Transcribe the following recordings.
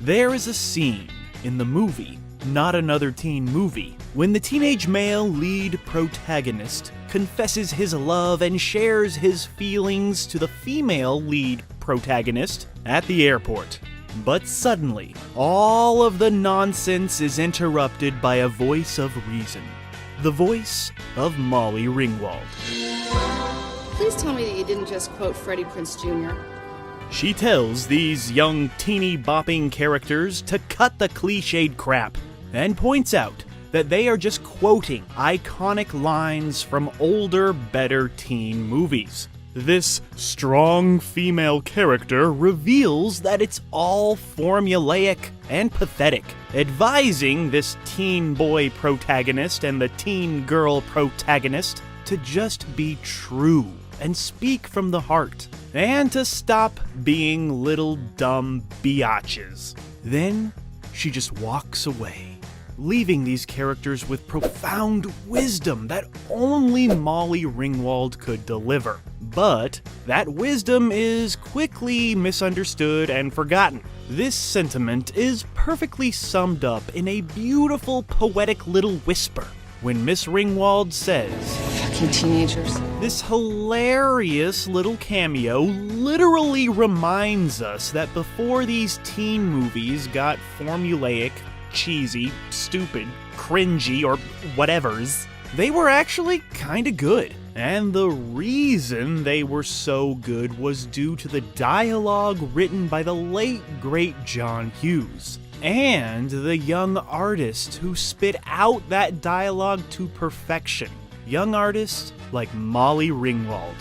There is a scene in the movie, Not Another Teen Movie, when the teenage male lead protagonist confesses his love and shares his feelings to the female lead protagonist at the airport. But suddenly, all of the nonsense is interrupted by a voice of reason. The voice of Molly Ringwald. Please tell me that you didn't just quote Freddie Prinze Jr. She tells these young teeny bopping characters to cut the cliched crap, and points out that they are just quoting iconic lines from older, better teen movies. This strong female character reveals that it's all formulaic and pathetic, advising this teen boy protagonist and the teen girl protagonist to just be true and speak from the heart, and to stop being little dumb biatches. Then she just walks away, leaving these characters with profound wisdom that only Molly Ringwald could deliver. But that wisdom is quickly misunderstood and forgotten. This sentiment is perfectly summed up in a beautiful, poetic little whisper when Miss Ringwald says, Fucking teenagers. This hilarious little cameo literally reminds us that before these teen movies got formulaic, cheesy, stupid, cringy, or whatevers, they were actually kinda good. And the reason they were so good was due to the dialogue written by the late, great John Hughes, and the young artists who spit out that dialogue to perfection. Young artists like Molly Ringwald.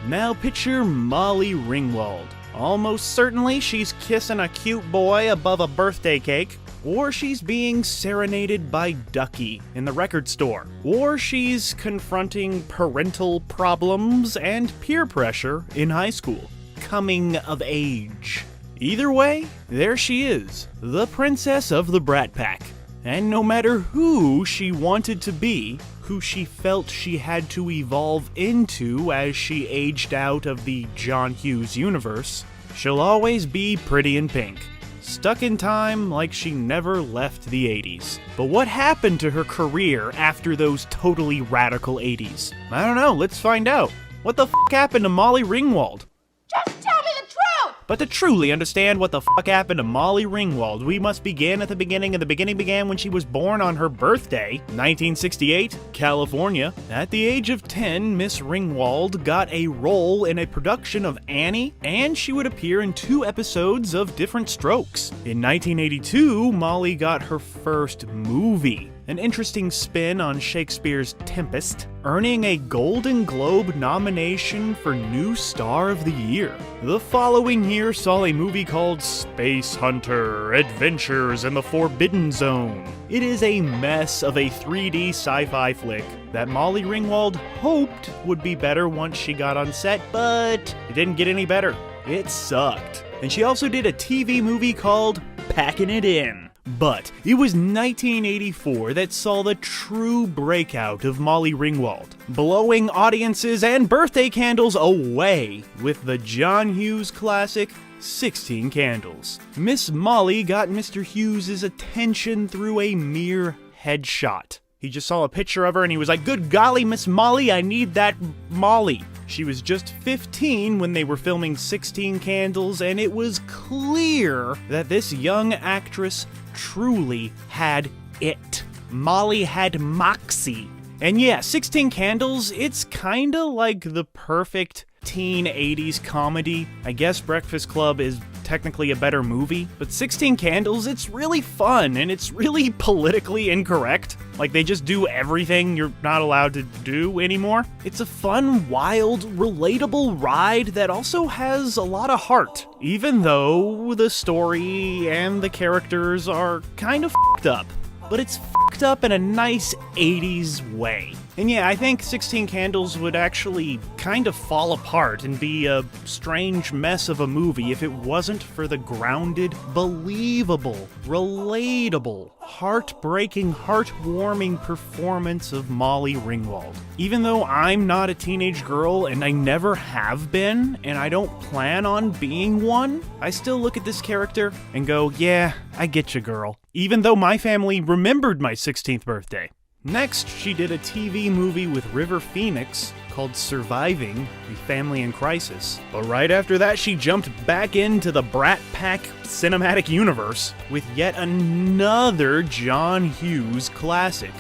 Now picture Molly Ringwald. Almost certainly she's kissing a cute boy above a birthday cake, or she's being serenaded by Ducky in the record store, or she's confronting parental problems and peer pressure in high school, coming of age. Either way, there she is, the princess of the Brat Pack. And no matter who she wanted to be, who she felt she had to evolve into as she aged out of the John Hughes universe, she'll always be pretty in pink. Stuck in time like she never left the 80s. But what happened to her career after those totally radical 80s? I don't know, let's find out. What the f*** happened to Molly Ringwald? Just tell me the truth! But to truly understand what the f*** happened to Molly Ringwald, we must begin at the beginning, and the beginning began when she was born on her birthday, 1968, California. At the age of 10, Miss Ringwald got a role in a production of Annie, and she would appear in 2 episodes of Different Strokes. In 1982, Molly got her first movie, an interesting spin on Shakespeare's Tempest, earning a Golden Globe nomination for New Star of the Year. The following year saw a movie called Space Hunter: Adventures in the Forbidden Zone. It is a mess of a 3D sci-fi flick that Molly Ringwald hoped would be better once she got on set, but it didn't get any better. It sucked. And she also did a TV movie called Packin' It In. But it was 1984 that saw the true breakout of Molly Ringwald, blowing audiences and birthday candles away with the John Hughes classic 16 Candles. Miss Molly got Mr. Hughes' attention through a mere headshot. He just saw a picture of her and he was like, "Good golly, Miss Molly, I need that Molly." She was just 15 when they were filming 16 Candles, and it was clear that this young actress truly had it. Molly had moxie. And yeah, 16 Candles, it's kinda like the perfect teen 80s comedy. I guess Breakfast Club is technically a better movie, but 16 Candles, it's really fun, and it's really politically incorrect. Like, they just do everything you're not allowed to do anymore. It's a fun, wild, relatable ride that also has a lot of heart, even though the story and the characters are kind of f***ed up. But it's f***ed up in a nice 80s way. And yeah, I think 16 Candles would actually kind of fall apart and be a strange mess of a movie if it wasn't for the grounded, believable, relatable, heartbreaking, heartwarming performance of Molly Ringwald. Even though I'm not a teenage girl, and I never have been, and I don't plan on being one, I still look at this character and go, yeah, I get you, girl. Even though my family remembered my 16th birthday. Next, she did a TV movie with River Phoenix called Surviving, a Family in Crisis. But right after that, she jumped back into the Brat Pack cinematic universe with yet another John Hughes classic,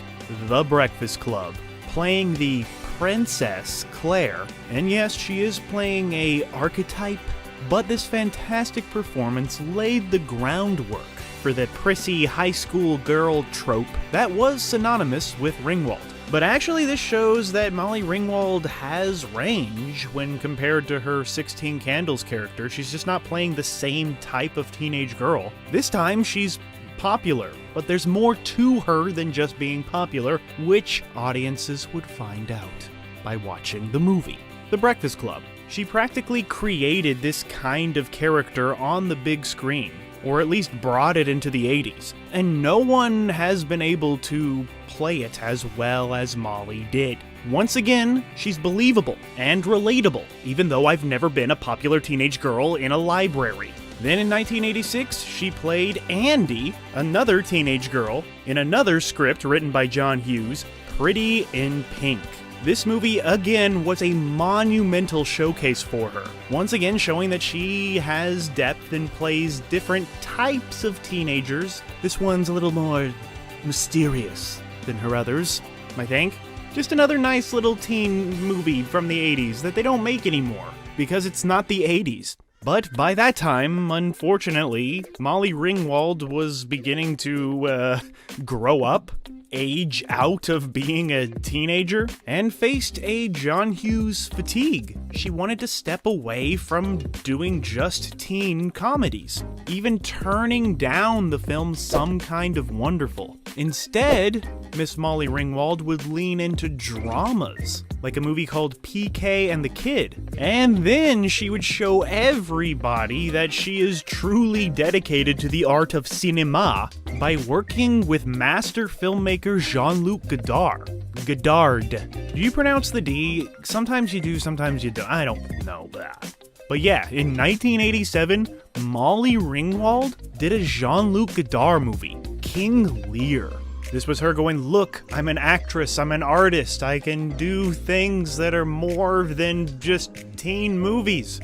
The Breakfast Club, playing the Princess Claire. And yes, she is playing a archetype, but this fantastic performance laid the groundwork for the prissy high school girl trope that was synonymous with Ringwald. But actually this shows that Molly Ringwald has range when compared to her 16 Candles character. She's just not playing the same type of teenage girl. This time she's popular, but there's more to her than just being popular, which audiences would find out by watching the movie. The Breakfast Club. She practically created this kind of character on the big screen, or at least brought it into the 80s, and no one has been able to play it as well as Molly did. Once again, she's believable and relatable, even though I've never been a popular teenage girl in a library. Then in 1986, she played Andy, another teenage girl, in another script written by John Hughes, Pretty in Pink. This movie, again, was a monumental showcase for her, once again showing that she has depth and plays different types of teenagers. This one's a little more mysterious than her others, I think. Just another nice little teen movie from the 80s that they don't make anymore, because it's not the 80s. But by that time, unfortunately, Molly Ringwald was beginning to, grow up, age out of being a teenager, and faced a John Hughes fatigue. She wanted to step away from doing just teen comedies, even turning down the film Some Kind of Wonderful. Instead, Miss Molly Ringwald would lean into dramas, like a movie called PK and the Kid. And then she would show everybody that she is truly dedicated to the art of cinema by working with master filmmaker Jean-Luc Godard. Godard. Do you pronounce the D? Sometimes you do, sometimes you don't. I don't know that. But yeah, in 1987, Molly Ringwald did a Jean-Luc Godard movie, King Lear. This was her going, look, I'm an actress, I'm an artist, I can do things that are more than just teen movies.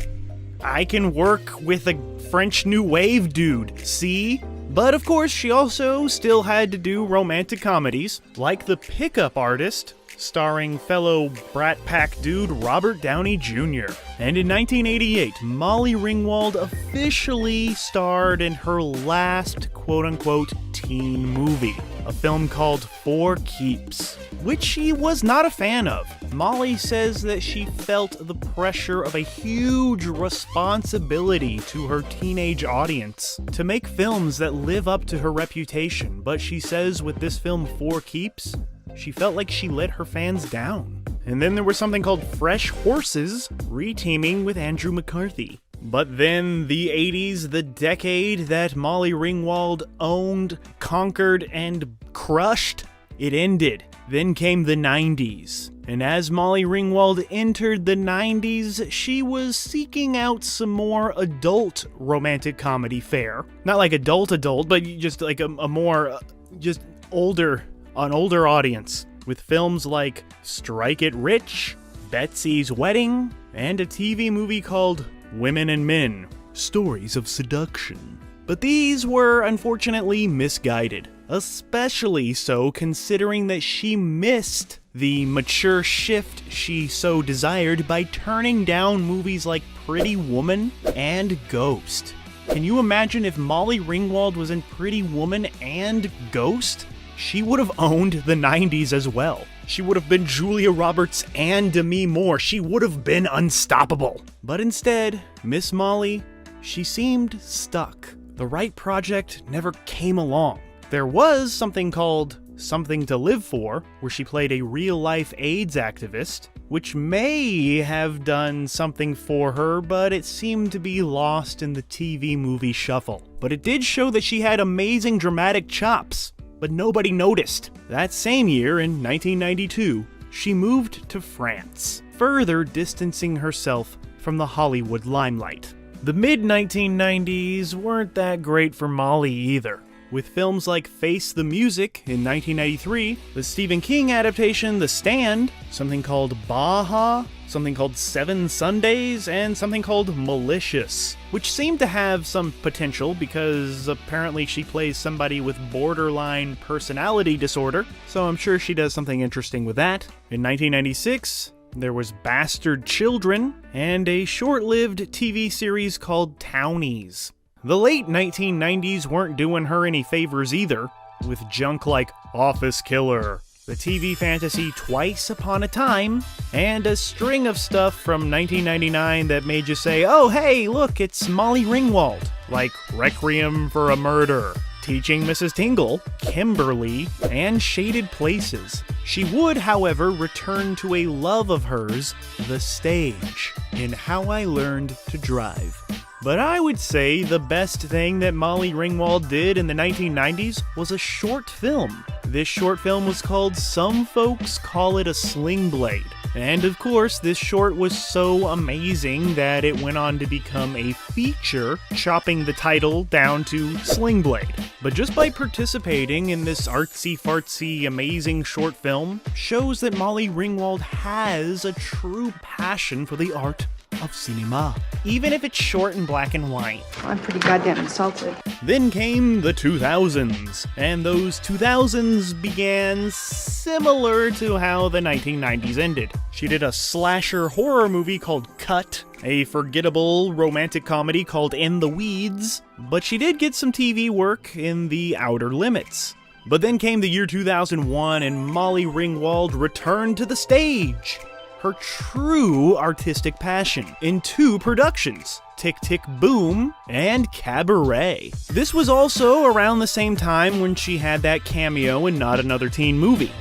I can work with a French New Wave dude, see? But of course, she also still had to do romantic comedies, like The Pickup Artist, starring fellow Brat Pack dude Robert Downey Jr. And in 1988, Molly Ringwald officially starred in her last quote-unquote teen movie, a film called For Keeps, which she was not a fan of. Molly says that she felt the pressure of a huge responsibility to her teenage audience to make films that live up to her reputation, but she says with this film For Keeps, she felt like she let her fans down. And then there was something called Fresh Horses, reteaming with Andrew McCarthy. But then the 80s, the decade that Molly Ringwald owned, conquered, and crushed, it ended. Then came the 90s. And as Molly Ringwald entered the 90s, she was seeking out some more adult romantic comedy fare. Not like adult, but just like a more, just older, an older audience. With films like Strike It Rich, Betsy's Wedding, and a TV movie called Women and Men, Stories of Seduction. But these were unfortunately misguided, especially so considering that she missed the mature shift she so desired by turning down movies like Pretty Woman and Ghost. Can you imagine if Molly Ringwald was in Pretty Woman and Ghost? She would have owned the 90s as well. She would have been Julia Roberts and Demi Moore. She would have been unstoppable. But instead, Miss Molly, she seemed stuck. The right project never came along. There was something called Something to Live For, where she played a real-life AIDS activist, which may have done something for her, but it seemed to be lost in the TV movie shuffle. But it did show that she had amazing dramatic chops, but nobody noticed. That same year, in 1992, she moved to France, further distancing herself from the Hollywood limelight. The mid-1990s weren't that great for Molly either, with films like Face the Music in 1993, the Stephen King adaptation The Stand, something called Baja, something called Seven Sundays, and something called Malicious, which seemed to have some potential because apparently she plays somebody with borderline personality disorder, so I'm sure she does something interesting with that. In 1996, there was Bastard Children, and a short-lived TV series called Townies. The late 1990s weren't doing her any favors either, with junk like Office Killer, the TV fantasy Twice Upon a Time, and a string of stuff from 1999 that made you say, oh hey, look, it's Molly Ringwald, like Requiem for a Murder, Teaching Mrs. Tingle, Kimberly, and Shaded Places. She would, however, return to a love of hers, the stage, in How I Learned to Drive. But I would say the best thing that Molly Ringwald did in the 1990s was a short film. This short film was called Some Folks Call It a Sling Blade. And of course, this short was so amazing that it went on to become a feature, chopping the title down to Sling Blade. But just by participating in this artsy-fartsy, amazing short film, shows that Molly Ringwald has a true passion for the art of cinema, even if it's short and black and white. I'm pretty goddamn insulted. Then came the 2000s, and those 2000s began similar to how the 1990s ended. She did a slasher horror movie called Cut, a forgettable romantic comedy called In the Weeds, but she did get some TV work in The Outer Limits. But then came the year 2001, and Molly Ringwald returned to the stage. Her true artistic passion in 2 productions, Tick Tick Boom and Cabaret. This was also around the same time when she had that cameo in Not Another Teen Movie.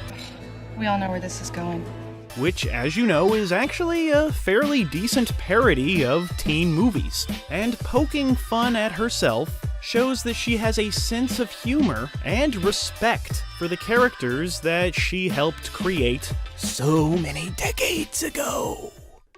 We all know where this is going. Which, as you know, is actually a fairly decent parody of teen movies. And poking fun at herself shows that she has a sense of humor and respect for the characters that she helped create so many decades ago.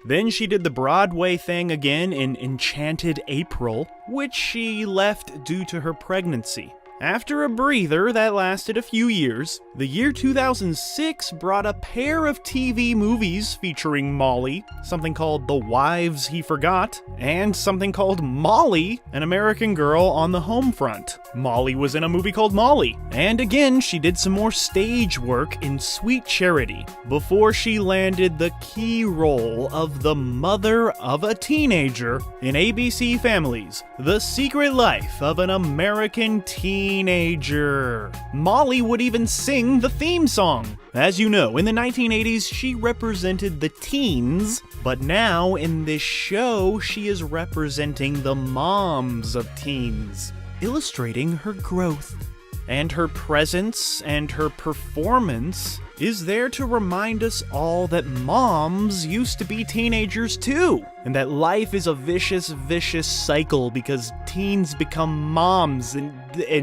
Then she did the Broadway thing again in Enchanted April, which she left due to her pregnancy. After a breather that lasted a few years, the year 2006 brought a pair of TV movies featuring Molly, something called The Wives He Forgot, and something called Molly, An American Girl on the Home Front. Molly was in a movie called Molly, and again she did some more stage work in Sweet Charity, before she landed the key role of the mother of a teenager in ABC Family's The Secret Life of an American Teenager. Molly would even sing the theme song. As you know, in the 1980s, she represented the teens, but now in this show, she is representing the moms of teens, illustrating her growth. And her presence and her performance is there to remind us all that moms used to be teenagers too, and that life is a vicious, vicious cycle because teens become moms, and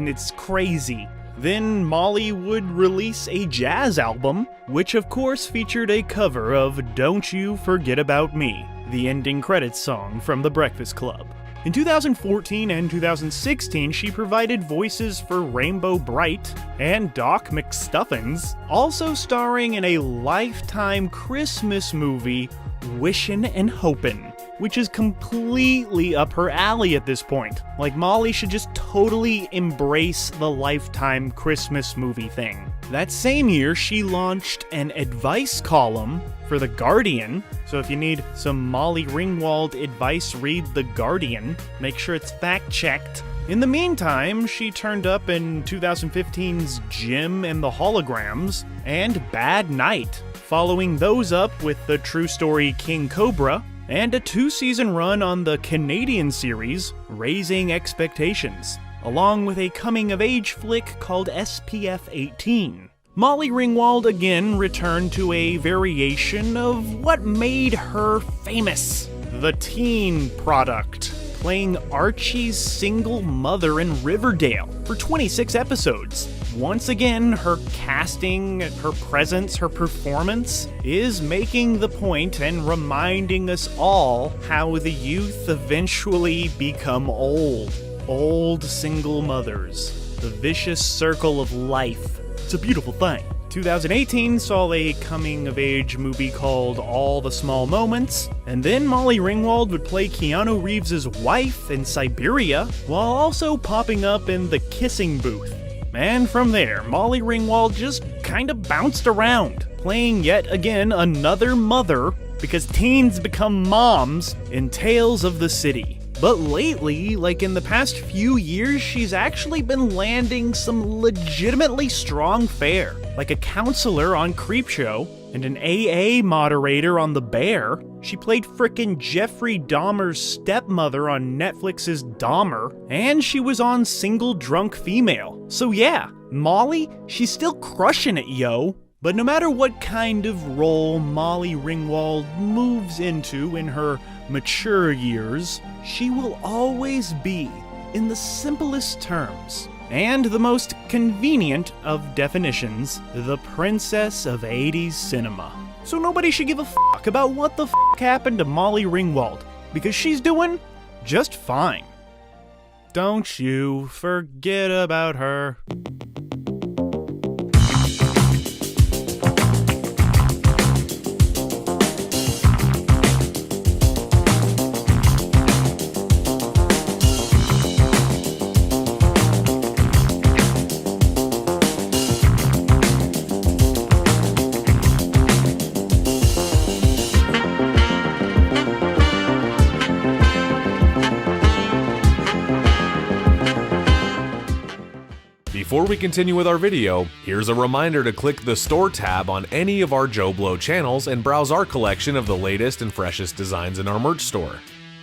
it's crazy. Then Molly would release a jazz album, which of course featured a cover of Don't You Forget About Me, the ending credits song from The Breakfast Club. In 2014 and 2016, she provided voices for Rainbow Bright and Doc McStuffins, also starring in a Lifetime Christmas movie, Wishin' and Hopin', which is completely up her alley at this point. Like, Molly should just totally embrace the Lifetime Christmas movie thing. That same year, she launched an advice column for The Guardian, so if you need some Molly Ringwald advice, read The Guardian. Make sure it's fact-checked. In the meantime, she turned up in 2015's Jim and the Holograms and Bad Night, following those up with the true story King Cobra, and a 2-season run on the Canadian series Raising Expectations, along with a coming-of-age flick called SPF 18. Molly Ringwald again returned to a variation of what made her famous: the teen product, playing Archie's single mother in Riverdale for 26 episodes. Once again, her casting, her presence, her performance is making the point and reminding us all how the youth eventually become old. Old single mothers. The vicious circle of life. It's a beautiful thing. 2018 saw a coming-of-age movie called All the Small Moments, and then Molly Ringwald would play Keanu Reeves' wife in Siberia, while also popping up in The Kissing Booth. And from there, Molly Ringwald just kinda bounced around, playing yet again another mother, because teens become moms, in Tales of the City. But lately, like in the past few years, she's actually been landing some legitimately strong fare, like a counselor on Creepshow, and an AA moderator on The Bear. She played frickin' Jeffrey Dahmer's stepmother on Netflix's Dahmer, and she was on Single Drunk Female. So yeah, Molly, she's still crushing it, yo. But no matter what kind of role Molly Ringwald moves into in her mature years, she will always be, in the simplest terms, and the most convenient of definitions, the princess of 80s cinema. So nobody should give a fuck about what the fuck happened to Molly Ringwald, because she's doing just fine. Don't you forget about her. Before we continue with our video, here's a reminder to click the Store tab on any of our JoBlo channels and browse our collection of the latest and freshest designs in our merch store.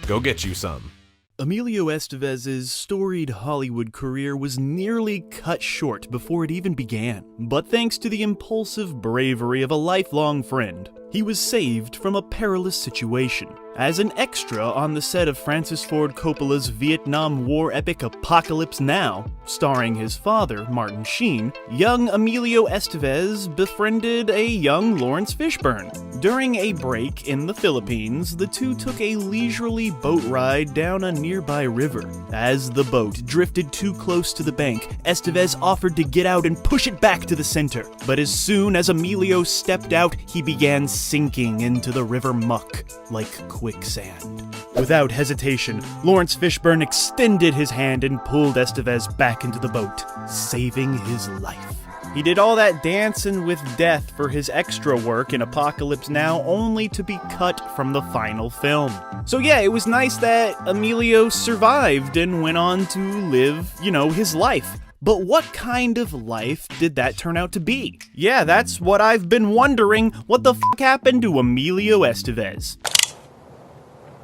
Go get you some. Emilio Estevez's storied Hollywood career was nearly cut short before it even began. But thanks to the impulsive bravery of a lifelong friend, he was saved from a perilous situation. As an extra on the set of Francis Ford Coppola's Vietnam War epic Apocalypse Now, starring his father, Martin Sheen, young Emilio Estevez befriended a young Lawrence Fishburne. During a break in the Philippines, the two took a leisurely boat ride down a nearby river. As the boat drifted too close to the bank, Estevez offered to get out and push it back to the center. But as soon as Emilio stepped out, he began sinking into the river muck like quicksand. Without hesitation, Lawrence Fishburne extended his hand and pulled Estevez back into the boat, saving his life. He did all that dancing with death for his extra work in Apocalypse Now, only to be cut from the final film. So yeah, it was nice that Emilio survived and went on to live, his life. But what kind of life did that turn out to be? Yeah, that's what I've been wondering. What the fuck happened to Emilio Estevez?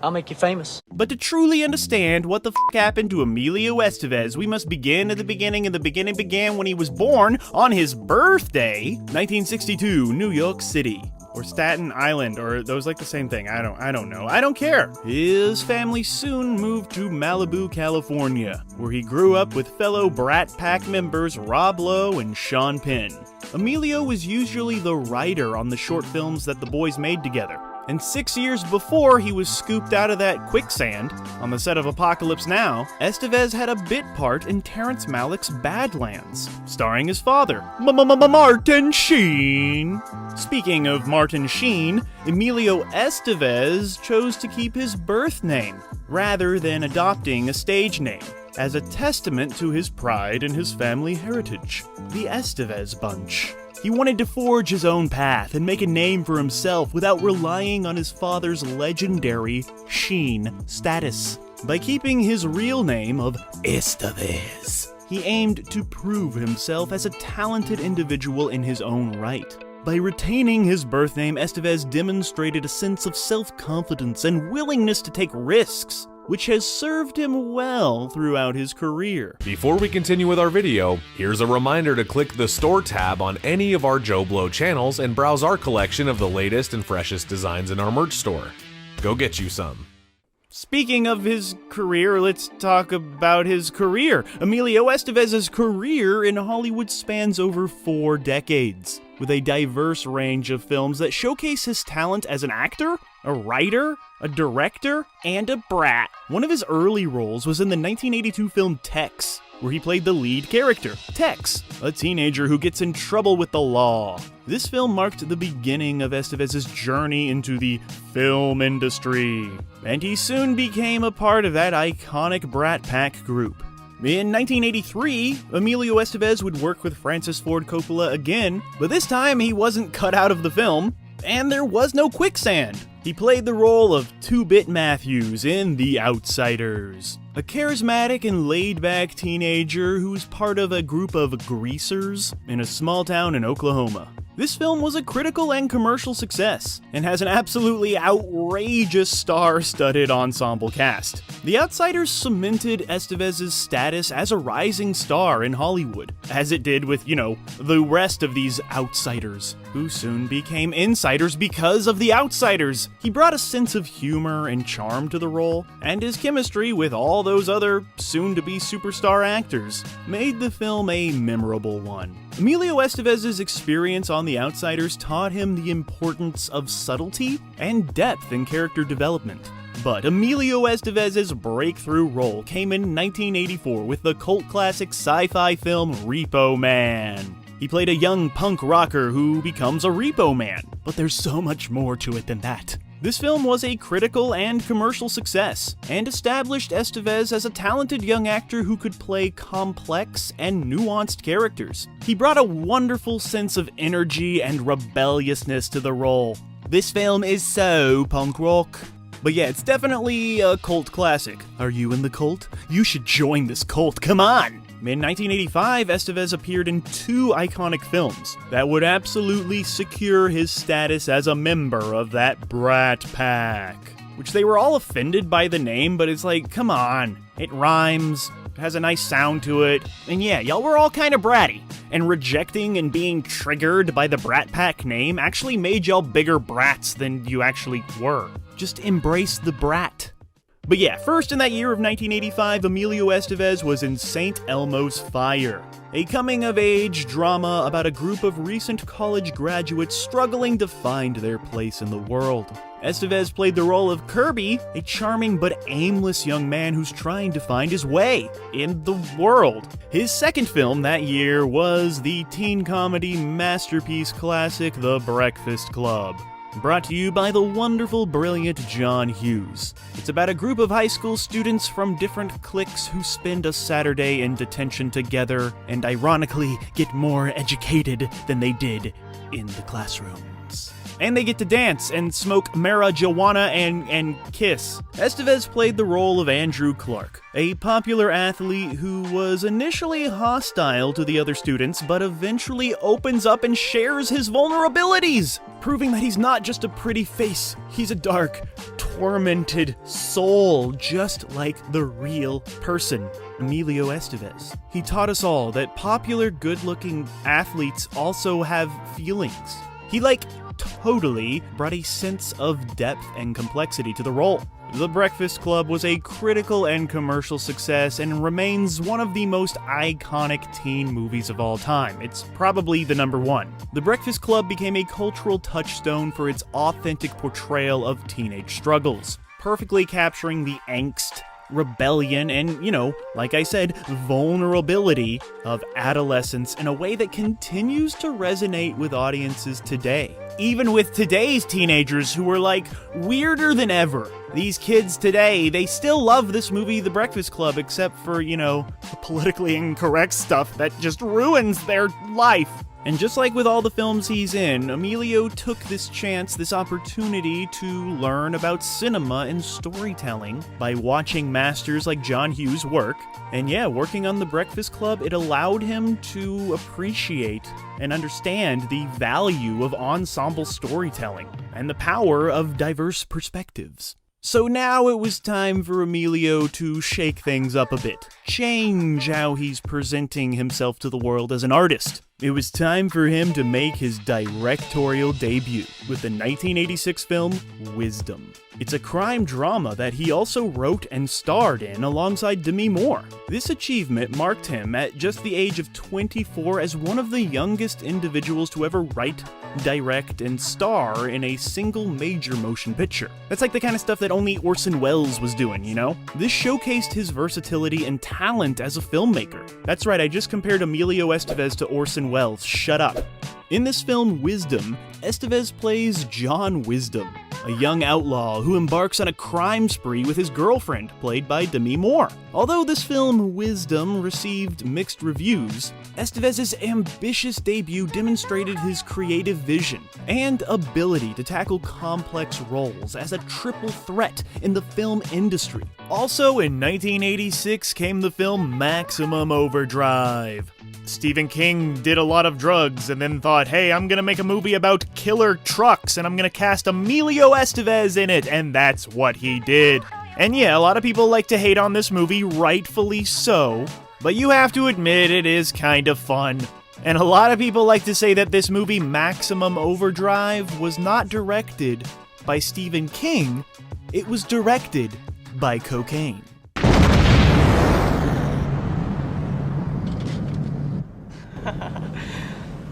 I'll make you famous. But to truly understand what the fuck happened to Emilio Estevez, we must begin at the beginning, and the beginning began when he was born on his birthday, 1962, New York City. Or Staten Island, or those like the same thing. I don't know. I don't care. His family soon moved to Malibu, California, where he grew up with fellow Brat Pack members Rob Lowe and Sean Penn. Emilio was usually the writer on the short films that the boys made together. And 6 years before he was scooped out of that quicksand on the set of Apocalypse Now, Estevez had a bit part in Terrence Malick's Badlands, starring his father, Martin Sheen. Speaking of Martin Sheen, Emilio Estevez chose to keep his birth name, rather than adopting a stage name, as a testament to his pride in his family heritage, the Estevez Bunch. He wanted to forge his own path and make a name for himself without relying on his father's legendary Sheen status. By keeping his real name of Estevez, he aimed to prove himself as a talented individual in his own right. By retaining his birth name, Estevez demonstrated a sense of self-confidence and willingness to take risks. which has served him well throughout his career. Before we continue with our video, here's a reminder to click the store tab on any of our JoBlo channels and browse our collection of the latest and freshest designs in our merch store. Go get you some. Speaking of his career, let's talk about his career. Emilio Estevez's career in Hollywood spans over 4 decades, with a diverse range of films that showcase his talent as an actor, a writer, a director, and a brat. One of his early roles was in the 1982 film Tex, where he played the lead character, Tex, a teenager who gets in trouble with the law. This film marked the beginning of Estevez's journey into the film industry, and he soon became a part of that iconic Brat Pack group. In 1983, Emilio Estevez would work with Francis Ford Coppola again, but this time he wasn't cut out of the film, and there was no quicksand. He played the role of 2-Bit Matthews in The Outsiders, a charismatic and laid-back teenager who's part of a group of greasers in a small town in Oklahoma. This film was a critical and commercial success, and has an absolutely outrageous star-studded ensemble cast. The Outsiders cemented Estevez's status as a rising star in Hollywood, as it did with, the rest of these outsiders, who soon became insiders because of The Outsiders. He brought a sense of humor and charm to the role, and his chemistry with all those other soon-to-be superstar actors made the film a memorable one. Emilio Estevez's experience on The Outsiders taught him the importance of subtlety and depth in character development. But Emilio Estevez's breakthrough role came in 1984 with the cult classic sci-fi film Repo Man. He played a young punk rocker who becomes a repo man, but there's so much more to it than that. This film was a critical and commercial success, and established Estevez as a talented young actor who could play complex and nuanced characters. He brought a wonderful sense of energy and rebelliousness to the role. This film is so punk rock. But yeah, it's definitely a cult classic. Are you in the cult? You should join this cult, come on! In 1985, Estevez appeared in 2 iconic films that would absolutely secure his status as a member of that Brat Pack. Which they were all offended by the name, but it's like, come on. It rhymes, it has a nice sound to it, and yeah, y'all were all kind of bratty. And rejecting and being triggered by the Brat Pack name actually made y'all bigger brats than you actually were. Just embrace the brat. But yeah, first in that year of 1985, Emilio Estevez was in St. Elmo's Fire, a coming-of-age drama about a group of recent college graduates struggling to find their place in the world. Estevez played the role of Kirby, a charming but aimless young man who's trying to find his way in the world. His second film that year was the teen comedy masterpiece classic The Breakfast Club, brought to you by the wonderful, brilliant John Hughes. It's about a group of high school students from different cliques who spend a Saturday in detention together and ironically get more educated than they did in the classrooms. And they get to dance and smoke marijuana and kiss. Estevez played the role of Andrew Clark, a popular athlete who was initially hostile to the other students, but eventually opens up and shares his vulnerabilities, proving that he's not just a pretty face, he's a dark, tormented soul, just like the real person, Emilio Estevez. He taught us all that popular, good-looking athletes also have feelings. He, totally brought a sense of depth and complexity to the role. The Breakfast Club was a critical and commercial success and remains one of the most iconic teen movies of all time. It's probably the number 1. The Breakfast Club became a cultural touchstone for its authentic portrayal of teenage struggles, perfectly capturing the angst, rebellion, and, like I said, vulnerability of adolescence in a way that continues to resonate with audiences today. Even with today's teenagers who are weirder than ever. These kids today, they still love this movie, The Breakfast Club, except for, the politically incorrect stuff that just ruins their life. And just like with all the films he's in, Emilio took this opportunity to learn about cinema and storytelling by watching masters like John Hughes work. And yeah, working on The Breakfast Club, it allowed him to appreciate and understand the value of ensemble storytelling and the power of diverse perspectives. So now it was time for Emilio to shake things up a bit, change how he's presenting himself to the world as an artist. It was time for him to make his directorial debut with the 1986 film Wisdom. It's a crime drama that he also wrote and starred in alongside Demi Moore. This achievement marked him at just the age of 24 as one of the youngest individuals to ever write, direct, and star in a single major motion picture. That's like the kind of stuff that only Orson Welles was doing, you know? This showcased his versatility and talent as a filmmaker. That's right, I just compared Emilio Estevez to Orson Welles. Shut up. In this film, Wisdom, Estevez plays John Wisdom, a young outlaw who embarks on a crime spree with his girlfriend, played by Demi Moore. Although this film, Wisdom, received mixed reviews, Estevez's ambitious debut demonstrated his creative vision and ability to tackle complex roles as a triple threat in the film industry. Also in 1986 came the film Maximum Overdrive. Stephen King did a lot of drugs and then thought, hey, I'm gonna make a movie about killer trucks and I'm gonna cast Emilio Estevez in it, and that's what he did. And yeah, a lot of people like to hate on this movie, rightfully so, but you have to admit it is kind of fun. And a lot of people like to say that this movie, Maximum Overdrive, was not directed by Stephen King, it was directed by cocaine.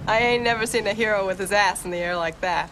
I ain't never seen a hero with his ass in the air like that.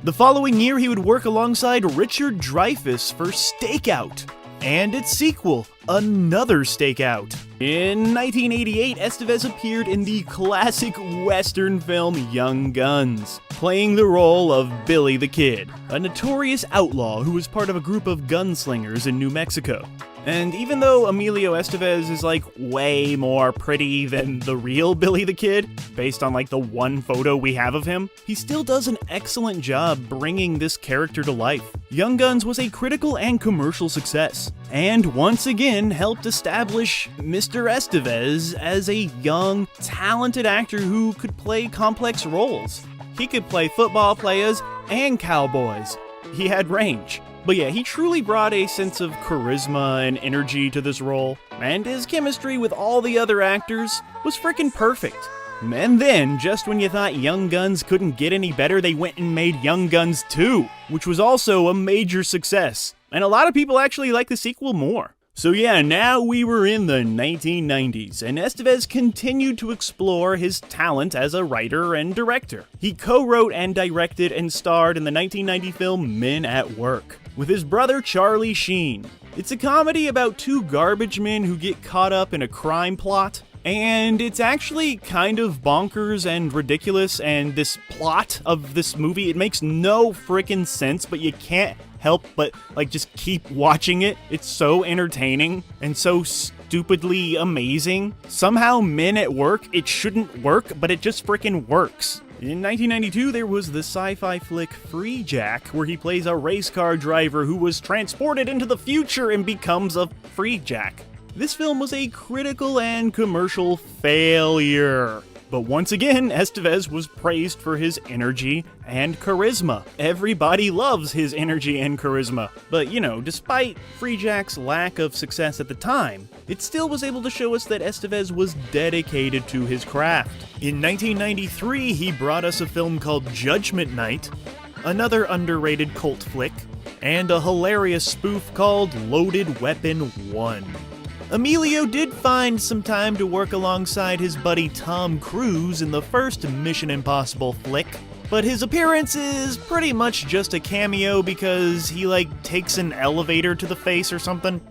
The following year, he would work alongside Richard Dreyfuss for Stakeout, and its sequel, Another Stakeout. In 1988, Estevez appeared in the classic Western film Young Guns, playing the role of Billy the Kid, a notorious outlaw who was part of a group of gunslingers in New Mexico. And even though Emilio Estevez is like way more pretty than the real Billy the Kid, based on like the one photo we have of him, he still does an excellent job bringing this character to life. Young Guns was a critical and commercial success, and once again helped establish Mr. Estevez as a young, talented actor who could play complex roles. He could play football players and cowboys. He had range. But yeah, he truly brought a sense of charisma and energy to this role, and his chemistry with all the other actors was freaking perfect. And then, just when you thought Young Guns couldn't get any better, they went and made Young Guns 2, which was also a major success. And a lot of people actually like the sequel more. So yeah, now we were in the 1990s, and Estevez continued to explore his talent as a writer and director. He co-wrote and directed and starred in the 1990 film Men at Work, with his brother Charlie Sheen. It's a comedy about two garbage men who get caught up in a crime plot, and it's actually kind of bonkers and ridiculous, and this plot of this movie, it makes no frickin' sense, but you can't help but like just keep watching it. It's so entertaining and so stupidly amazing. Somehow Men at Work, it shouldn't work, but it just frickin' works. In 1992, there was the sci-fi flick Free Jack, where he plays a race car driver who was transported into the future and becomes a Free Jack. This film was a critical and commercial failure. But once again, Estevez was praised for his energy and charisma. Everybody loves his energy and charisma. But, you know, despite Free Jack's lack of success at the time, it still was able to show us that Estevez was dedicated to his craft. In 1993, he brought us a film called Judgment Night, another underrated cult flick, and a hilarious spoof called Loaded Weapon 1. Emilio did find some time to work alongside his buddy Tom Cruise in the first Mission Impossible flick, but his appearance is pretty much just a cameo because he like takes an elevator to the face or something.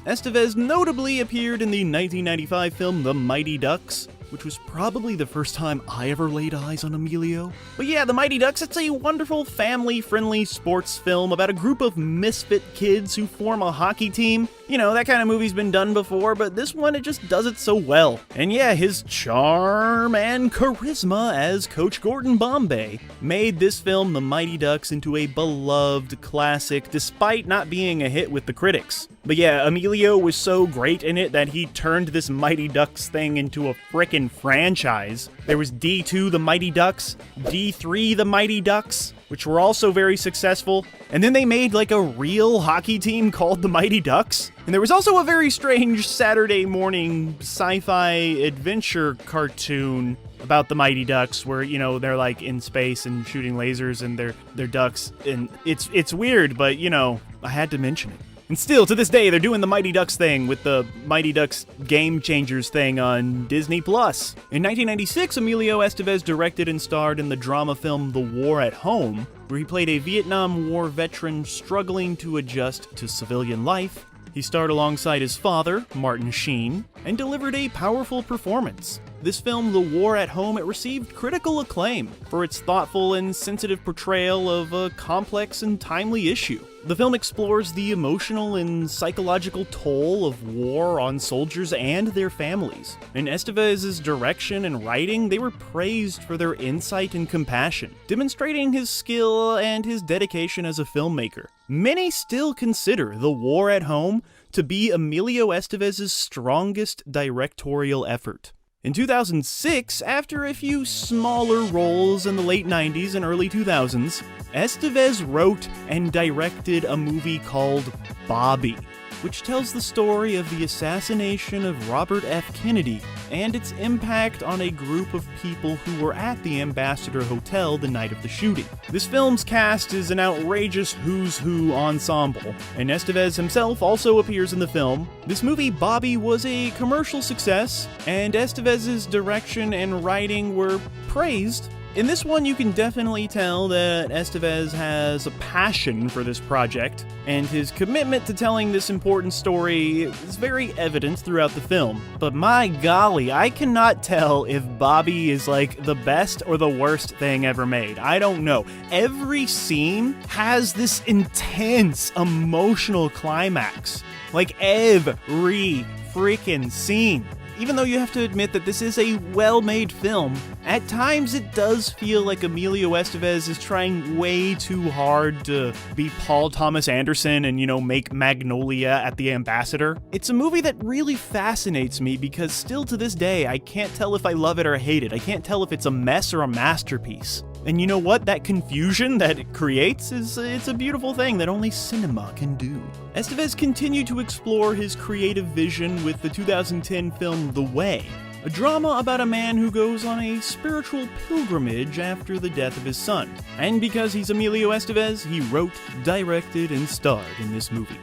Estevez notably appeared in the 1995 film The Mighty Ducks, which was probably the first time I ever laid eyes on Emilio. But yeah, The Mighty Ducks, it's a wonderful family-friendly sports film about a group of misfit kids who form a hockey team You know, that kind of movie's been done before, but this one, it just does it so well. And yeah, his charm and charisma as Coach Gordon Bombay made this film, The Mighty Ducks, into a beloved classic, despite not being a hit with the critics. But yeah, Emilio was so great in it that he turned this Mighty Ducks thing into a frickin' franchise. There was D2 The Mighty Ducks, D3 The Mighty Ducks, which were also very successful, and then they made like a real hockey team called the Mighty Ducks. And there was also a very strange Saturday morning sci-fi adventure cartoon about the Mighty Ducks where, you know, they're like in space and shooting lasers and they're ducks, and it's weird, but you know, I had to mention it. And still, to this day, they're doing the Mighty Ducks thing with the Mighty Ducks Game Changers thing on Disney+. In 1996, Emilio Estevez directed and starred in the drama film The War at Home, where he played a Vietnam War veteran struggling to adjust to civilian life. He starred alongside his father, Martin Sheen, and delivered a powerful performance. This film, The War at Home, it received critical acclaim for its thoughtful and sensitive portrayal of a complex and timely issue. The film explores the emotional and psychological toll of war on soldiers and their families. In Estevez's direction and writing, they were praised for their insight and compassion, demonstrating his skill and his dedication as a filmmaker. Many still consider The War at Home to be Emilio Estevez's strongest directorial effort. In 2006, after a few smaller roles in the late 90s and early 2000s, Estevez wrote and directed a movie called Bobby, which tells the story of the assassination of Robert F. Kennedy and its impact on a group of people who were at the Ambassador Hotel the night of the shooting. This film's cast is an outrageous who's who ensemble, and Estevez himself also appears in the film. This movie, Bobby, was a commercial success, and Estevez's direction and writing were praised. In this one, you can definitely tell that Estevez has a passion for this project, and his commitment to telling this important story is very evident throughout the film. But my golly, I cannot tell if Bobby is like the best or the worst thing ever made. I don't know. Every scene has this intense emotional climax. Like every freaking scene. Even though you have to admit that this is a well-made film, at times it does feel like Emilio Estevez is trying way too hard to be Paul Thomas Anderson and, you know, make Magnolia at the Ambassador. It's a movie that really fascinates me because still to this day, I can't tell if I love it or hate it. I can't tell if it's a mess or a masterpiece. And you know what? That confusion that it creates it's a beautiful thing that only cinema can do. Estevez continued to explore his creative vision with the 2010 film The Way, a drama about a man who goes on a spiritual pilgrimage after the death of his son. And because he's Emilio Estevez, he wrote, directed, and starred in this movie,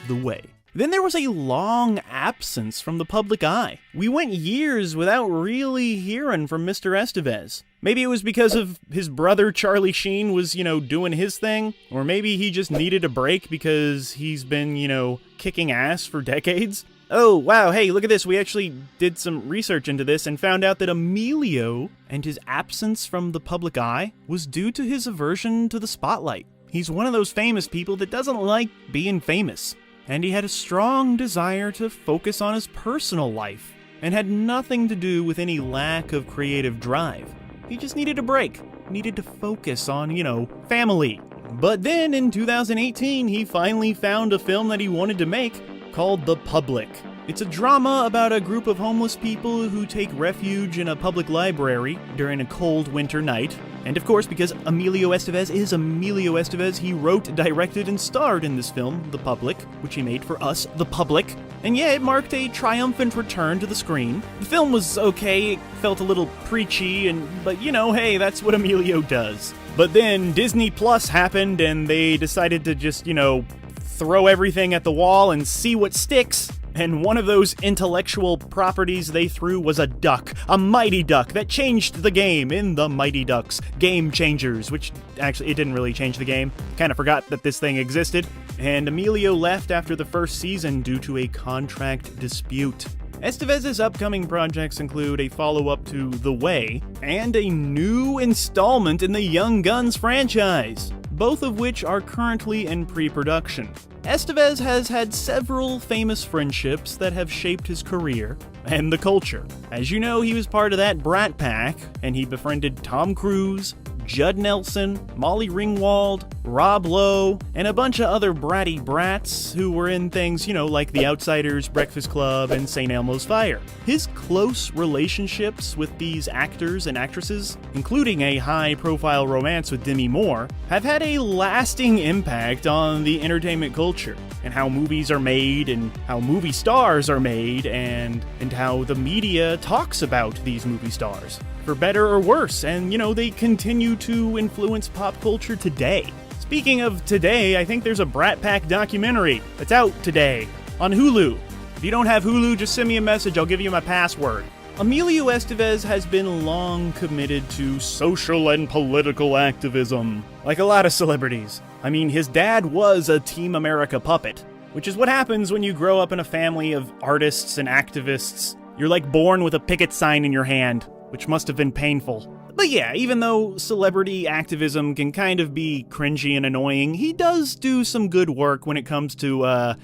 The Way. Then there was a long absence from the public eye. We went years without really hearing from Mr. Estevez. Maybe it was because of his brother Charlie Sheen was, you know, doing his thing, or maybe he just needed a break because he's been, you know, kicking ass for decades. Oh, wow, hey, look at this. We actually did some research into this and found out that Emilio and his absence from the public eye was due to his aversion to the spotlight. He's one of those famous people that doesn't like being famous. And he had a strong desire to focus on his personal life, and had nothing to do with any lack of creative drive. He just needed a break, needed to focus on, you know, family. But then in 2018, he finally found a film that he wanted to make called The Public. It's a drama about a group of homeless people who take refuge in a public library during a cold winter night. And of course, because Emilio Estevez is Emilio Estevez, he wrote, directed, and starred in this film, The Public, which he made for us, The Public. And yeah, it marked a triumphant return to the screen. The film was okay, it felt a little preachy, but you know, hey, that's what Emilio does. But then Disney Plus happened, and they decided to just, you know, throw everything at the wall and see what sticks. And one of those intellectual properties they threw was a duck, a mighty duck that changed the game in the Mighty Ducks Game Changers, which actually, it didn't really change the game. Kind of forgot that this thing existed. And Emilio left after the first season due to a contract dispute. Estevez's upcoming projects include a follow-up to The Way and a new installment in the Young Guns franchise. both of which are currently in pre-production. Estevez has had several famous friendships that have shaped his career and the culture. As you know, he was part of that Brat Pack, and he befriended Tom Cruise, Judd Nelson, Molly Ringwald, Rob Lowe, and a bunch of other bratty brats who were in things, like The Outsiders, Breakfast Club, and St. Elmo's Fire. His close relationships with these actors and actresses, including a high-profile romance with Demi Moore, have had a lasting impact on the entertainment culture, and how movies are made, and how movie stars are made, and how the media talks about these movie stars. For better or worse, and they continue to influence pop culture today. Speaking of today, I think there's a Brat Pack documentary that's out today on Hulu. If you don't have Hulu, just send me a message, I'll give you my password. Emilio Estevez has been long committed to social and political activism, like a lot of celebrities. I mean, his dad was a Team America puppet, which is what happens when you grow up in a family of artists and activists. You're like born with a picket sign in your hand, which must have been painful. But yeah, even though celebrity activism can kind of be cringy and annoying, he does do some good work when it comes to,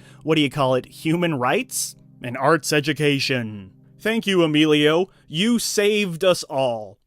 human rights and arts education. Thank you, Emilio. You saved us all.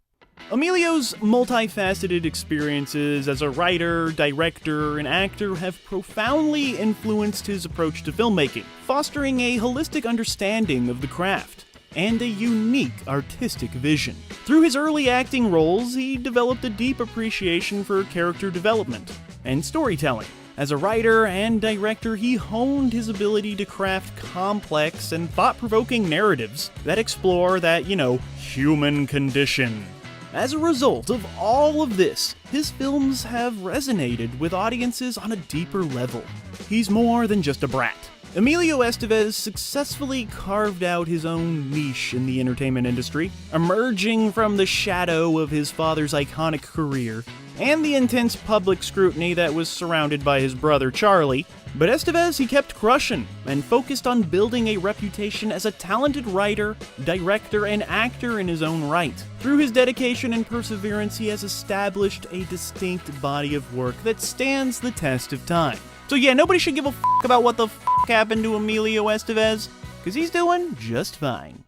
Emilio's multifaceted experiences as a writer, director, and actor have profoundly influenced his approach to filmmaking, fostering a holistic understanding of the craft and a unique artistic vision. Through his early acting roles, he developed a deep appreciation for character development and storytelling. As a writer and director, he honed his ability to craft complex and thought-provoking narratives that explore that, human condition. As a result of all of this, his films have resonated with audiences on a deeper level. He's more than just a brat. Emilio Estevez successfully carved out his own niche in the entertainment industry, emerging from the shadow of his father's iconic career and the intense public scrutiny that was surrounded by his brother Charlie. But Estevez, he kept crushing and focused on building a reputation as a talented writer, director, and actor in his own right. Through his dedication and perseverance, he has established a distinct body of work that stands the test of time. So yeah, nobody should give a fuck about what the fuck happened to Emilio Estevez, because he's doing just fine.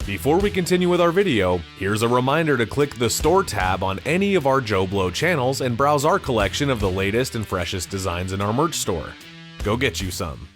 Before we continue with our video, here's a reminder to click the Store tab on any of our JoBlo channels and browse our collection of the latest and freshest designs in our merch store. Go get you some.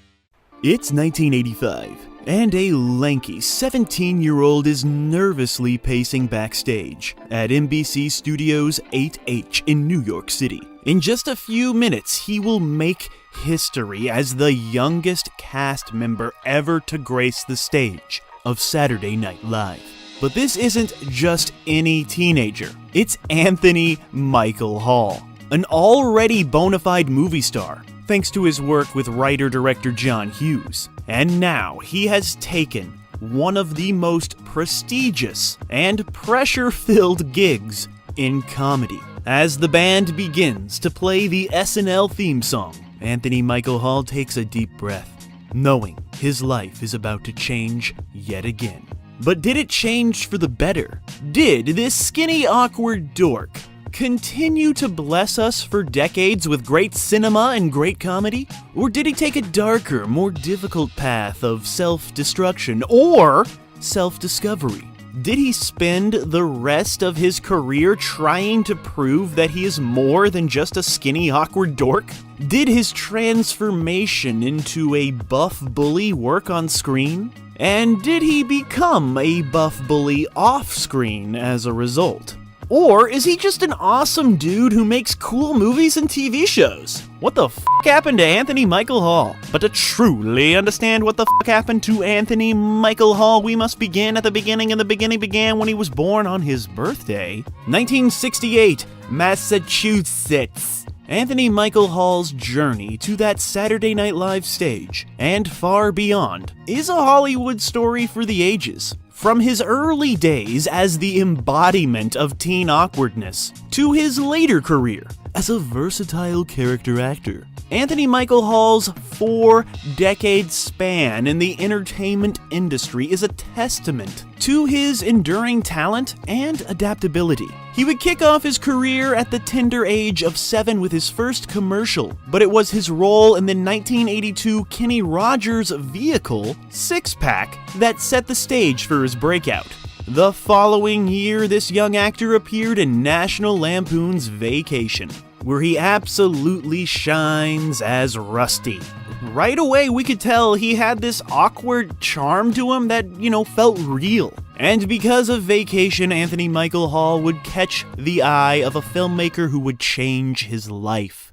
It's 1985, and a lanky 17-year-old is nervously pacing backstage at NBC Studios 8H in New York City. In just a few minutes, he will make history as the youngest cast member ever to grace the stage of Saturday Night Live. But this isn't just any teenager. It's Anthony Michael Hall, an already bona fide movie star, thanks to his work with writer-director John Hughes. And now he has taken one of the most prestigious and pressure-filled gigs in comedy. As the band begins to play the SNL theme song, Anthony Michael Hall takes a deep breath, knowing his life is about to change yet again. But did it change for the better? Did this skinny, awkward dork continue to bless us for decades with great cinema and great comedy? Or did he take a darker, more difficult path of self-destruction or self-discovery? Did he spend the rest of his career trying to prove that he is more than just a skinny, awkward dork? Did his transformation into a buff bully work on screen? And did he become a buff bully off-screen as a result? Or is he just an awesome dude who makes cool movies and TV shows? What the f*** happened to Anthony Michael Hall? But to truly understand what the f*** happened to Anthony Michael Hall, we must begin at the beginning, and the beginning began when he was born on his birthday, 1968, Massachusetts. Anthony Michael Hall's journey to that Saturday Night Live stage, and far beyond, is a Hollywood story for the ages. From his early days as the embodiment of teen awkwardness, to his later career as a versatile character actor. Anthony Michael Hall's 4-decade span in the entertainment industry is a testament to his enduring talent and adaptability. He would kick off his career at the tender age of 7 with his first commercial, but it was his role in the 1982 Kenny Rogers vehicle, Six Pack, that set the stage for his breakout. The following year, this young actor appeared in National Lampoon's Vacation, where he absolutely shines as Rusty. Right away, we could tell he had this awkward charm to him that, felt real. And because of Vacation, Anthony Michael Hall would catch the eye of a filmmaker who would change his life,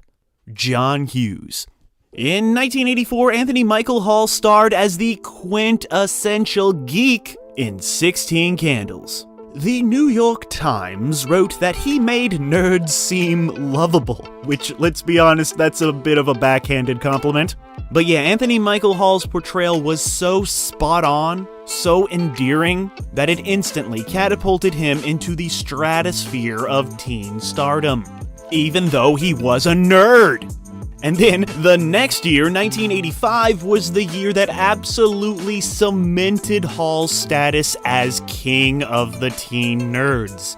John Hughes. In 1984, Anthony Michael Hall starred as the quintessential geek in 16 Candles. The New York Times wrote that he made nerds seem lovable, which, let's be honest, that's a bit of a backhanded compliment. But yeah, Anthony Michael Hall's portrayal was so spot on, so endearing, that it instantly catapulted him into the stratosphere of teen stardom, even though he was a nerd. And then the next year, 1985, was the year that absolutely cemented Hall's status as king of the teen nerds.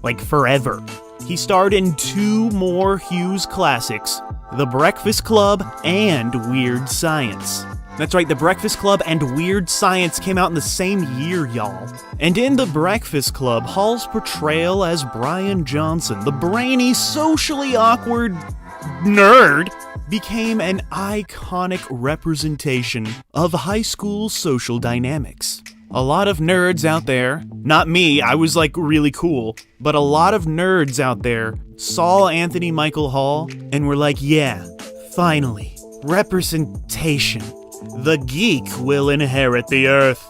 Like forever. He starred in 2 more Hughes classics, The Breakfast Club and Weird Science. That's right, The Breakfast Club and Weird Science came out in the same year, y'all. And in The Breakfast Club, Hall's portrayal as Brian Johnson, the brainy, socially awkward nerd, became an iconic representation of high school social dynamics. A lot of nerds out there, not me, I was really cool, but a lot of nerds out there saw Anthony Michael Hall and were like, yeah, finally, representation. The geek will inherit the earth.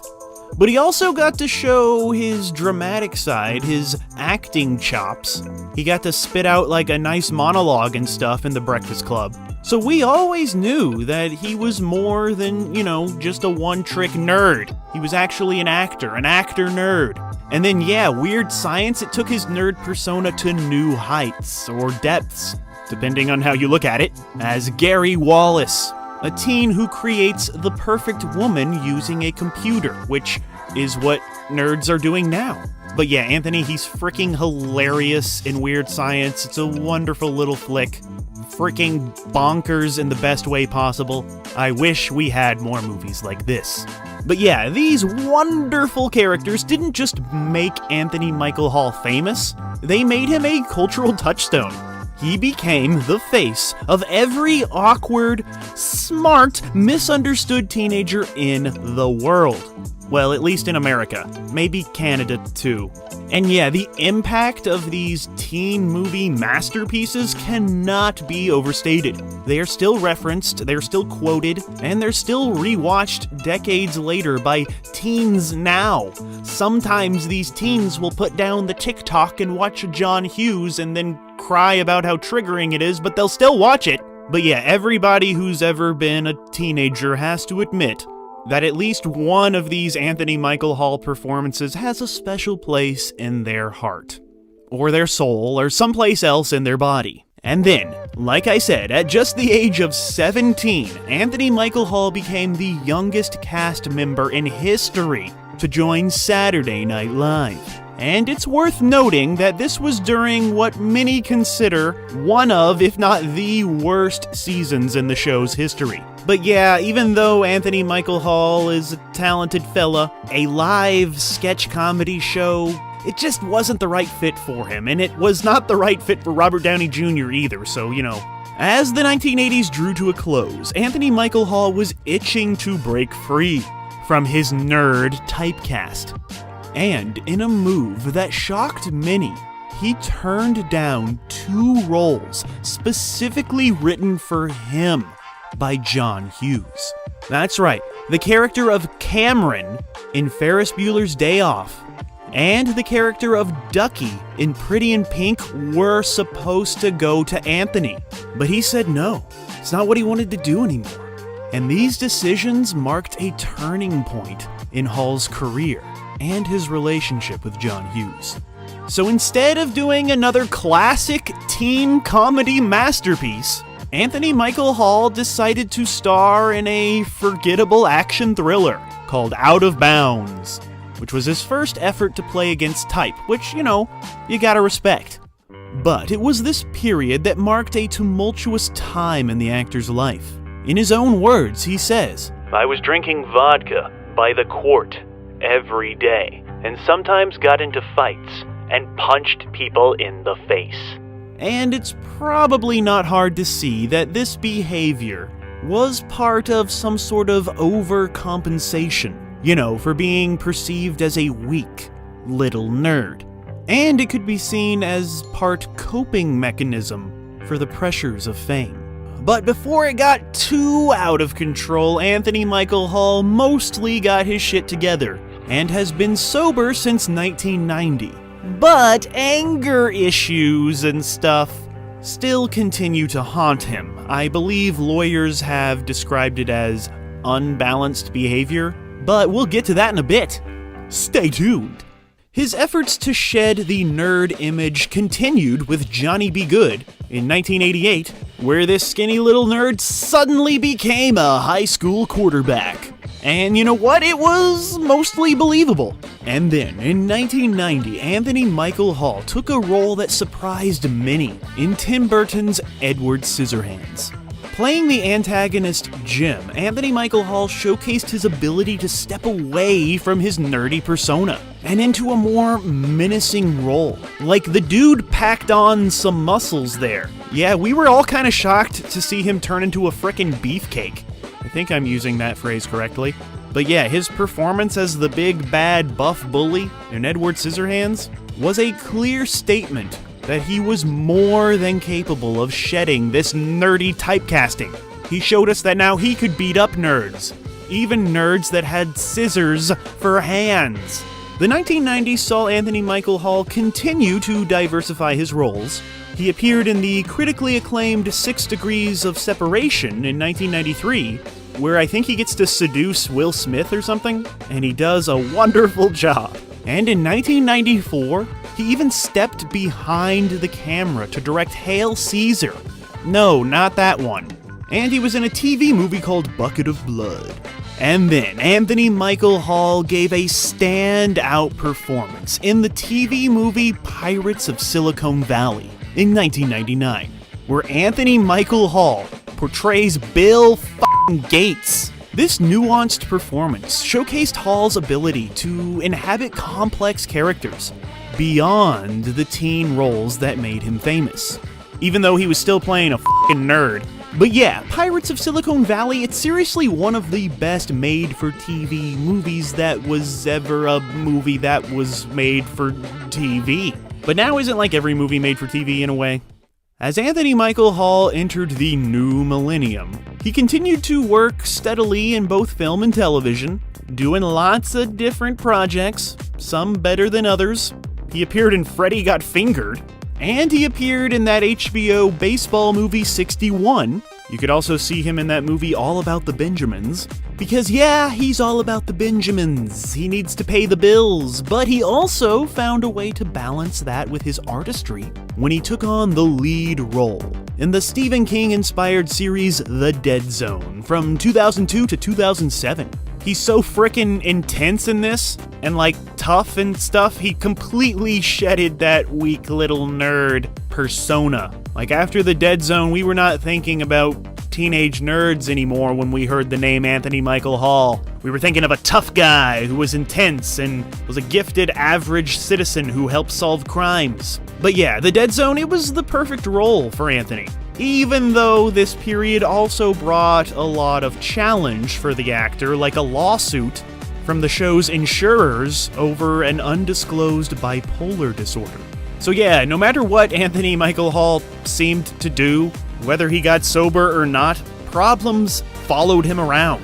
But he also got to show his dramatic side, his acting chops. He got to spit out a nice monologue and stuff in The Breakfast Club. So we always knew that he was more than, just a one-trick nerd. He was actually an actor nerd. And then yeah, Weird Science, it took his nerd persona to new heights, or depths, depending on how you look at it, as Gary Wallace, a teen who creates the perfect woman using a computer, which is what nerds are doing now. But yeah, Anthony, he's freaking hilarious in Weird Science. It's a wonderful little flick. Freaking bonkers in the best way possible. I wish we had more movies like this. But yeah, these wonderful characters didn't just make Anthony Michael Hall famous, they made him a cultural touchstone. He became the face of every awkward, smart, misunderstood teenager in the world. Well, at least in America. Maybe Canada, too. And yeah, the impact of these teen movie masterpieces cannot be overstated. They are still referenced, they're still quoted, and they're still rewatched decades later by teens now. Sometimes these teens will put down the TikTok and watch John Hughes and then cry about how triggering it is, but they'll still watch it. But yeah, everybody who's ever been a teenager has to admit that at least one of these Anthony Michael Hall performances has a special place in their heart, or their soul, or someplace else in their body. And then, like I said, at just the age of 17, Anthony Michael Hall became the youngest cast member in history to join Saturday Night Live. And it's worth noting that this was during what many consider one of, if not the worst seasons in the show's history. But yeah, even though Anthony Michael Hall is a talented fella, a live sketch comedy show, it just wasn't the right fit for him, and it was not the right fit for Robert Downey Jr. either, so, As the 1980s drew to a close, Anthony Michael Hall was itching to break free from his nerd typecast. And in a move that shocked many, he turned down 2 roles specifically written for him by John Hughes. That's right, the character of Cameron in Ferris Bueller's Day Off and the character of Ducky in Pretty in Pink were supposed to go to Anthony, but he said no. It's not what he wanted to do anymore. And these decisions marked a turning point in Hall's career and his relationship with John Hughes. So instead of doing another classic teen comedy masterpiece, Anthony Michael Hall decided to star in a forgettable action thriller called Out of Bounds, which was his first effort to play against type, which, you gotta respect. But it was this period that marked a tumultuous time in the actor's life. In his own words, he says, "I was drinking vodka by the quart every day, and sometimes got into fights and punched people in the face." And it's probably not hard to see that this behavior was part of some sort of overcompensation, for being perceived as a weak little nerd. And it could be seen as part coping mechanism for the pressures of fame. But before it got too out of control, Anthony Michael Hall mostly got his shit together and has been sober since 1990. But anger issues and stuff still continue to haunt him. I believe lawyers have described it as unbalanced behavior, but we'll get to that in a bit. Stay tuned. His efforts to shed the nerd image continued with Johnny Be Good in 1988, where this skinny little nerd suddenly became a high school quarterback. And you know what? It was mostly believable. And then, in 1990, Anthony Michael Hall took a role that surprised many in Tim Burton's Edward Scissorhands. Playing the antagonist Jim, Anthony Michael Hall showcased his ability to step away from his nerdy persona and into a more menacing role. Like, the dude packed on some muscles there. Yeah, we were all kind of shocked to see him turn into a frickin' beefcake. I think I'm using that phrase correctly. But yeah, his performance as the big bad buff bully in Edward Scissorhands was a clear statement that he was more than capable of shedding this nerdy typecasting. He showed us that now he could beat up nerds, even nerds that had scissors for hands. The 1990s saw Anthony Michael Hall continue to diversify his roles. He appeared in the critically acclaimed 6 Degrees of Separation in 1993, where I think he gets to seduce Will Smith or something, and he does a wonderful job. And in 1994, he even stepped behind the camera to direct Hail Caesar. No, not that one. And he was in a TV movie called Bucket of Blood. And then Anthony Michael Hall gave a standout performance in the TV movie Pirates of Silicon Valley in 1999, where Anthony Michael Hall portrays Bill f***ing Gates. This nuanced performance showcased Hall's ability to inhabit complex characters beyond the teen roles that made him famous, even though he was still playing a f***ing nerd. But yeah, Pirates of Silicon Valley, it's seriously one of the best made-for-TV movies that was ever a movie that was made for TV. But now isn't like every movie made for TV in a way? As Anthony Michael Hall entered the new millennium, he continued to work steadily in both film and television, doing lots of different projects, some better than others. He appeared in Freddy Got Fingered, and he appeared in that HBO baseball movie 61. You could also see him in that movie All About the Benjamins, because yeah, he's all about the Benjamins. He needs to pay the bills, but he also found a way to balance that with his artistry when he took on the lead role in the Stephen King-inspired series The Dead Zone from 2002 to 2007. He's so frickin' intense in this, and like tough and stuff, he completely shedded that weak little nerd persona. Like after The Dead Zone, we were not thinking about teenage nerds anymore when we heard the name Anthony Michael Hall. We were thinking of a tough guy who was intense and was a gifted average citizen who helped solve crimes. But yeah, The Dead Zone, it was the perfect role for Anthony. Even though this period also brought a lot of challenge for the actor, like a lawsuit from the show's insurers over an undisclosed bipolar disorder. So yeah, no matter what Anthony Michael Hall seemed to do, whether he got sober or not, problems followed him around.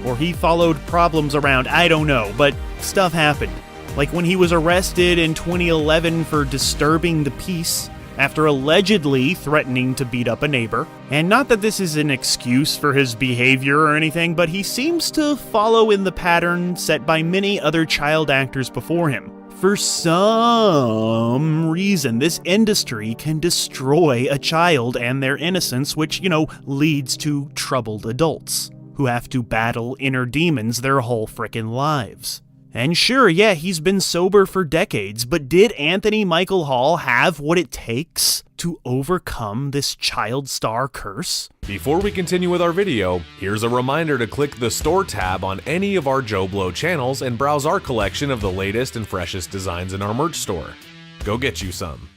Or he followed problems around, I don't know, but stuff happened. Like when he was arrested in 2011 for disturbing the peace after allegedly threatening to beat up a neighbor. And not that this is an excuse for his behavior or anything, but he seems to follow in the pattern set by many other child actors before him. for some reason, this industry can destroy a child and their innocence, which, leads to troubled adults who have to battle inner demons their whole frickin' lives. And sure, yeah, he's been sober for decades, but did Anthony Michael Hall have what it takes to overcome this child star curse? Before we continue with our video, here's a reminder to click the store tab on any of our JoBlo channels and browse our collection of the latest and freshest designs in our merch store. Go get you some.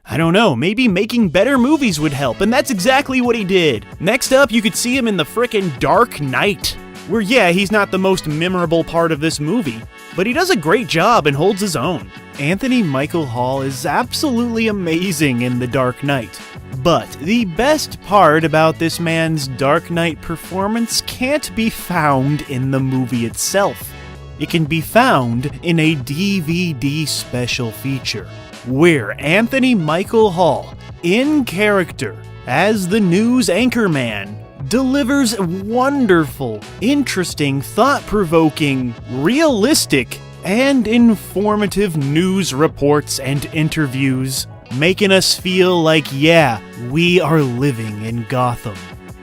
I don't know, maybe making better movies would help, and that's exactly what he did. Next up, you could see him in the frickin' Dark Knight, where yeah, he's not the most memorable part of this movie, but he does a great job and holds his own. Anthony Michael Hall is absolutely amazing in The Dark Knight. But the best part about this man's Dark Knight performance can't be found in the movie itself. It can be found in a DVD special feature, where Anthony Michael Hall, in character as the news anchorman, delivers wonderful, interesting, thought-provoking, realistic, and informative news reports and interviews, making us feel like, yeah, we are living in Gotham.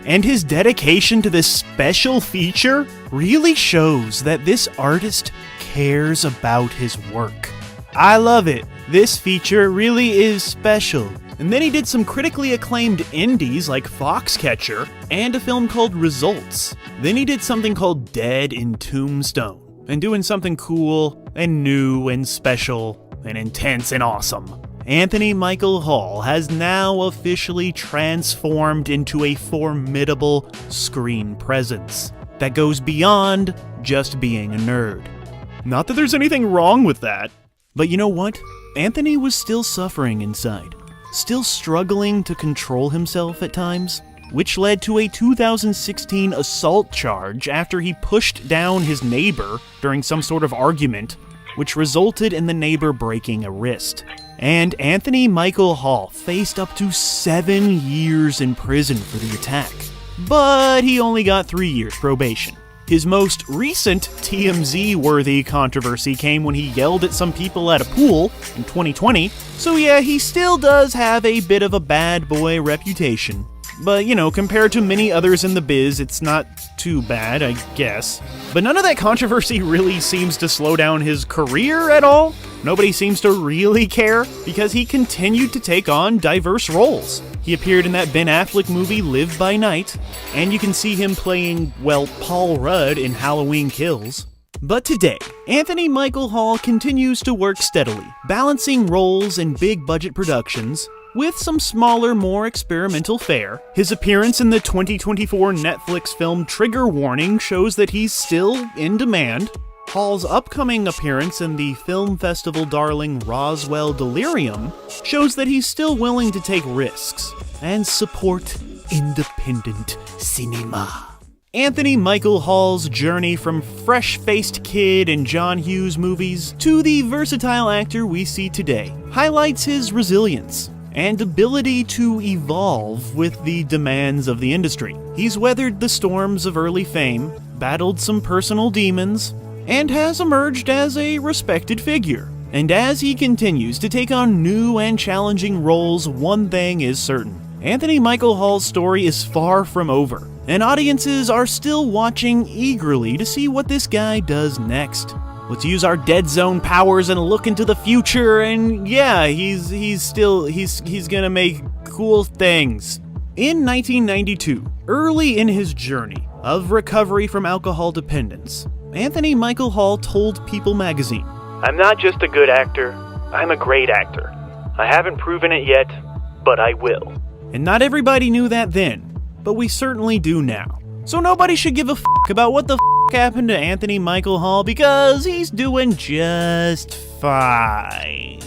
And his dedication to this special feature really shows that this artist cares about his work. I love it. This feature really is special. And then he did some critically acclaimed indies like Foxcatcher and a film called Results. Then he did something called Dead in Tombstone, and doing something cool and new and special and intense and awesome. Anthony Michael Hall has now officially transformed into a formidable screen presence that goes beyond just being a nerd. Not that there's anything wrong with that, but you know what? Anthony was still suffering inside. Still struggling to control himself at times, which led to a 2016 assault charge after he pushed down his neighbor during some sort of argument, which resulted in the neighbor breaking a wrist. And Anthony Michael Hall faced up to 7 years in prison for the attack, but he only got 3 years probation. His most recent TMZ-worthy controversy came when he yelled at some people at a pool in 2020, so yeah, he still does have a bit of a bad boy reputation. But, compared to many others in the biz, it's not too bad, I guess. But none of that controversy really seems to slow down his career at all. Nobody seems to really care, because he continued to take on diverse roles. He appeared in that Ben Affleck movie Live by Night, and you can see him playing, Paul Rudd in Halloween Kills. But today, Anthony Michael Hall continues to work steadily, balancing roles in big-budget productions with some smaller, more experimental fare. His appearance in the 2024 Netflix film Trigger Warning shows that he's still in demand. Hall's upcoming appearance in the film festival darling Roswell Delirium shows that he's still willing to take risks and support independent cinema. Anthony Michael Hall's journey from fresh-faced kid in John Hughes movies to the versatile actor we see today highlights his resilience and ability to evolve with the demands of the industry. He's weathered the storms of early fame, battled some personal demons, and has emerged as a respected figure. And as he continues to take on new and challenging roles, one thing is certain. Anthony Michael Hall's story is far from over, and audiences are still watching eagerly to see what this guy does next. Let's use our dead zone powers and look into the future, and yeah, he's gonna make cool things. In 1992, early in his journey of recovery from alcohol dependence, Anthony Michael Hall told People magazine, I'm not just a good actor, I'm a great actor. I haven't proven it yet, but I will. And not everybody knew that then, but we certainly do now. So nobody should give a f*** about what the f*** happened to Anthony Michael Hall, because he's doing just fine.